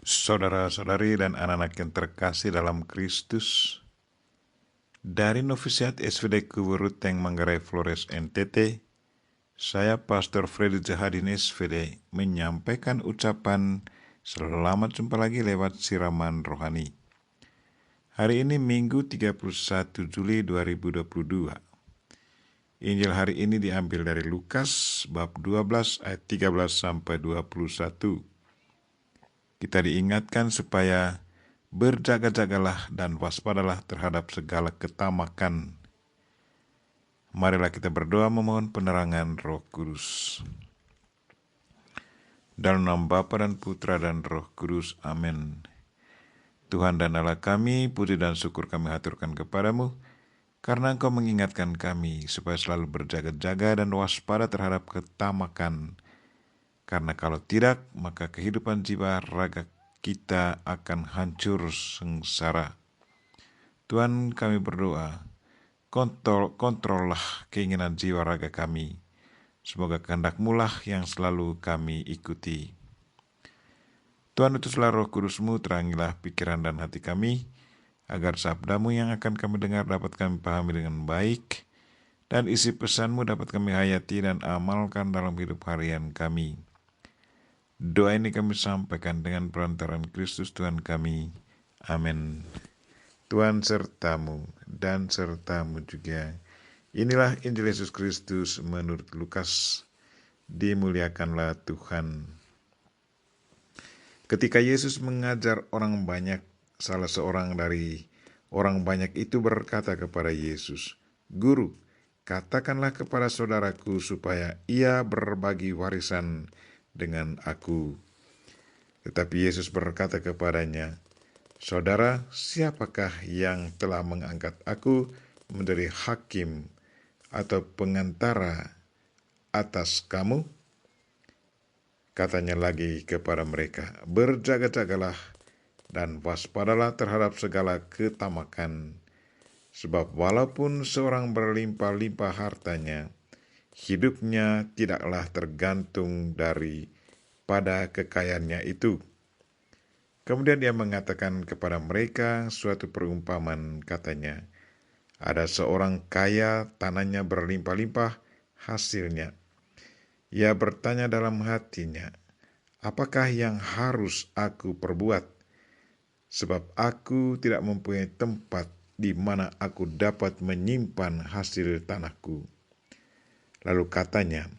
Saudara-saudari dan anak-anak yang terkasih dalam Kristus, dari Novisiat SVD Kuburuteng Manggarai Flores NTT, saya Pastor Freddy Jahadin SVD menyampaikan ucapan selamat jumpa lagi lewat siraman rohani. Hari ini Minggu 31 Juli 2022. Injil hari ini diambil dari Lukas bab 12 ayat 13 sampai 21. Kita diingatkan supaya berjaga-jagalah dan waspadalah terhadap segala ketamakan. Marilah kita berdoa memohon penerangan Roh Kudus. Dalam nama Bapa dan Putra dan Roh Kudus. Amin. Tuhan dan Allah kami, puji dan syukur kami haturkan kepadamu, karena Engkau mengingatkan kami supaya selalu berjaga-jaga dan waspada terhadap ketamakan. Karena kalau tidak, maka kehidupan jiwa raga kita akan hancur sengsara. Tuhan, kami berdoa, kontrollah keinginan jiwa raga kami. Semoga kehendak-Mu lah yang selalu kami ikuti. Tuhan, utuslah Roh Kudus-Mu, terangilah pikiran dan hati kami, agar sabda-Mu yang akan kami dengar dapat kami pahami dengan baik, dan isi pesan-Mu dapat kami hayati dan amalkan dalam hidup harian kami. Doa ini kami sampaikan dengan perantaraan Kristus Tuhan kami. Amin. Tuhan sertamu dan sertamu juga. Inilah Injil Yesus Kristus menurut Lukas. Dimuliakanlah Tuhan. Ketika Yesus mengajar orang banyak, salah seorang dari orang banyak itu berkata kepada Yesus, "Guru, katakanlah kepada saudaraku supaya ia berbagi warisan dengan aku." Tetapi Yesus berkata kepadanya, "Saudara, siapakah yang telah mengangkat aku menjadi hakim atau pengantara atas kamu?" Katanya lagi kepada mereka, "Berjaga-jagalah dan waspadalah terhadap segala ketamakan. Sebab walaupun seorang berlimpah-limpah hartanya, hidupnya tidaklah tergantung pada kekayaannya itu." Kemudian dia mengatakan kepada mereka suatu perumpamaan, katanya, "Ada seorang kaya, tanahnya berlimpah-limpah hasilnya. Ia bertanya dalam hatinya, 'Apakah yang harus aku perbuat? Sebab aku tidak mempunyai tempat di mana aku dapat menyimpan hasil tanahku.' Lalu katanya,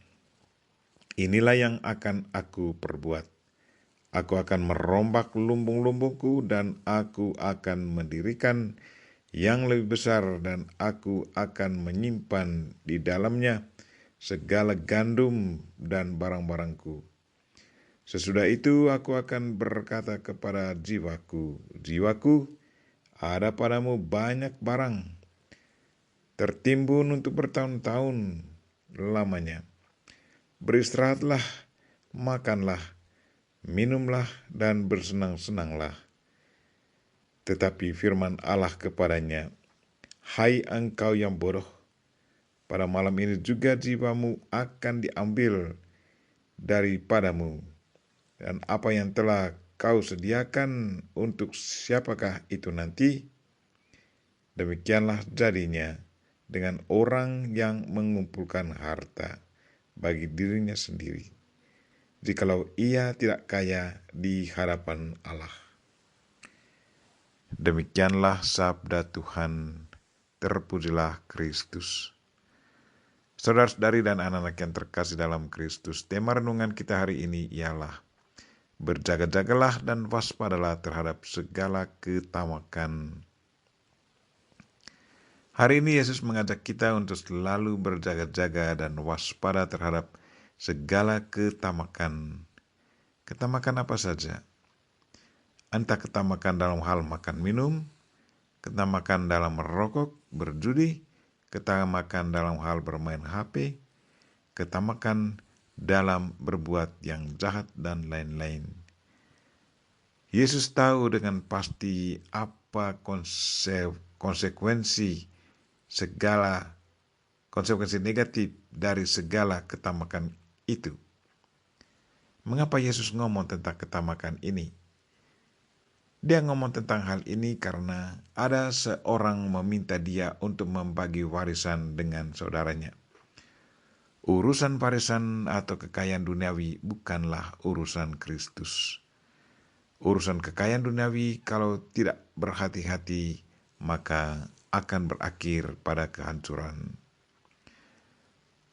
'Inilah yang akan aku perbuat. Aku akan merombak lumbung-lumbungku dan aku akan mendirikan yang lebih besar dan aku akan menyimpan di dalamnya segala gandum dan barang-barangku. Sesudah itu aku akan berkata kepada jiwaku, 'Jiwaku, ada padamu banyak barang, tertimbun untuk bertahun-tahun lamanya. Beristirahatlah, makanlah, minumlah, dan bersenang-senanglah.' Tetapi firman Allah kepadanya, 'Hai engkau yang bodoh, pada malam ini juga jiwamu akan diambil daripadamu, dan apa yang telah kau sediakan untuk siapakah itu nanti?' Demikianlah jadinya dengan orang yang mengumpulkan harta bagi dirinya sendiri, jikalau ia tidak kaya di hadapan Allah." Demikianlah sabda Tuhan. Terpujilah Kristus. Saudara-saudari dan anak-anak yang terkasih dalam Kristus, tema renungan kita hari ini ialah berjaga-jagalah dan waspadalah terhadap segala ketamakan. Hari ini Yesus mengajak kita untuk selalu berjaga-jaga dan waspada terhadap segala ketamakan. Ketamakan apa saja? Entah ketamakan dalam hal makan minum, ketamakan dalam merokok, berjudi, ketamakan dalam hal bermain HP, ketamakan dalam berbuat yang jahat, dan lain-lain. Yesus tahu dengan pasti apa konsekuensi negatif dari segala ketamakan itu. Mengapa Yesus ngomong tentang ketamakan ini? Dia ngomong tentang hal ini karena ada seorang meminta dia untuk membagi warisan dengan saudaranya. Urusan warisan atau kekayaan duniawi bukanlah urusan Kristus. Urusan kekayaan duniawi kalau tidak berhati-hati maka akan berakhir pada kehancuran.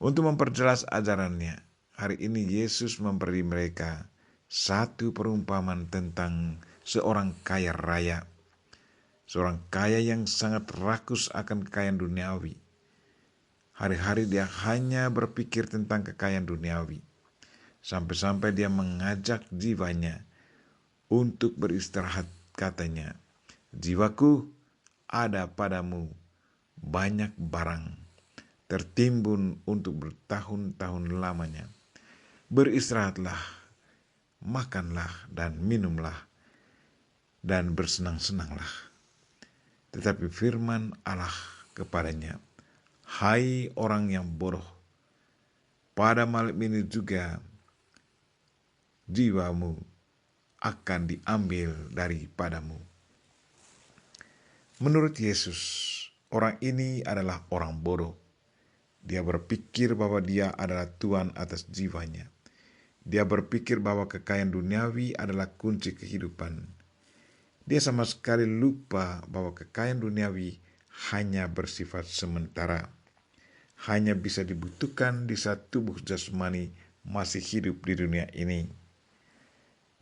Untuk memperjelas ajarannya, hari ini Yesus memberi mereka satu perumpamaan tentang seorang kaya raya. Seorang kaya yang sangat rakus akan kekayaan duniawi. Hari-hari dia hanya berpikir tentang kekayaan duniawi. Sampai-sampai dia mengajak jiwanya untuk beristirahat, katanya, "Jiwaku, ada padamu banyak barang tertimbun untuk bertahun-tahun lamanya. Beristirahatlah, makanlah dan minumlah, dan bersenang-senanglah." Tetapi firman Allah kepadanya, "Hai orang yang bodoh, pada malam ini juga jiwamu akan diambil daripadamu." Menurut Yesus, orang ini adalah orang bodoh. Dia berpikir bahwa dia adalah Tuhan atas jiwanya. Dia berpikir bahwa kekayaan duniawi adalah kunci kehidupan. Dia sama sekali lupa bahwa kekayaan duniawi hanya bersifat sementara. Hanya bisa dibutuhkan di saat tubuh jasmani masih hidup di dunia ini.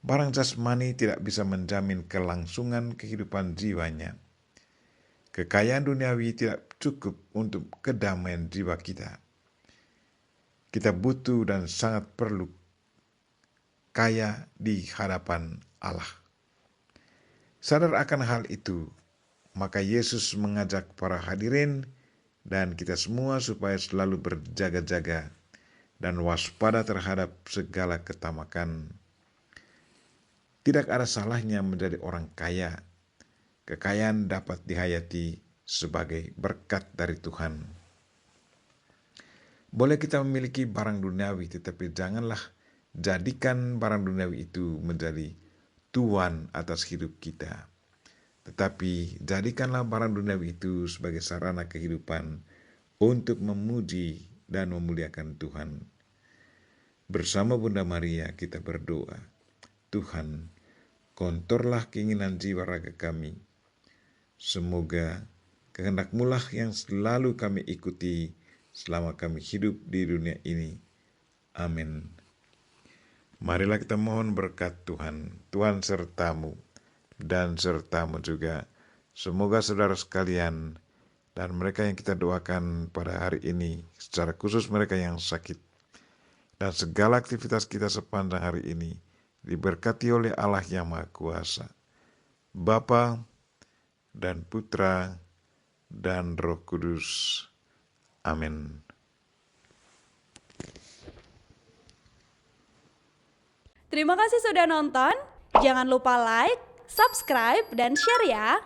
Barang jasmani tidak bisa menjamin kelangsungan kehidupan jiwanya. Kekayaan duniawi tidak cukup untuk kedamaian jiwa kita. Kita butuh dan sangat perlu kaya di hadapan Allah. Sadar akan hal itu, maka Yesus mengajak para hadirin dan kita semua supaya selalu berjaga-jaga dan waspada terhadap segala ketamakan. Tidak ada salahnya menjadi orang kaya. Kekayaan dapat dihayati sebagai berkat dari Tuhan. Boleh kita memiliki barang duniawi, tetapi janganlah jadikan barang duniawi itu menjadi tuan atas hidup kita. Tetapi jadikanlah barang duniawi itu sebagai sarana kehidupan untuk memuji dan memuliakan Tuhan. Bersama Bunda Maria kita berdoa, "Tuhan, kontorlah keinginan jiwa raga kami. Semoga kehendak-Mu lah yang selalu kami ikuti selama kami hidup di dunia ini. Amin." Marilah kita mohon berkat Tuhan. Tuhan sertamu dan sertamu juga. Semoga saudara sekalian dan mereka yang kita doakan pada hari ini, secara khusus mereka yang sakit, dan segala aktivitas kita sepanjang hari ini diberkati oleh Allah yang Maha Kuasa, Bapa dan Putra dan Roh Kudus. Amin. Terima kasih sudah nonton. Jangan lupa like, subscribe, dan share ya.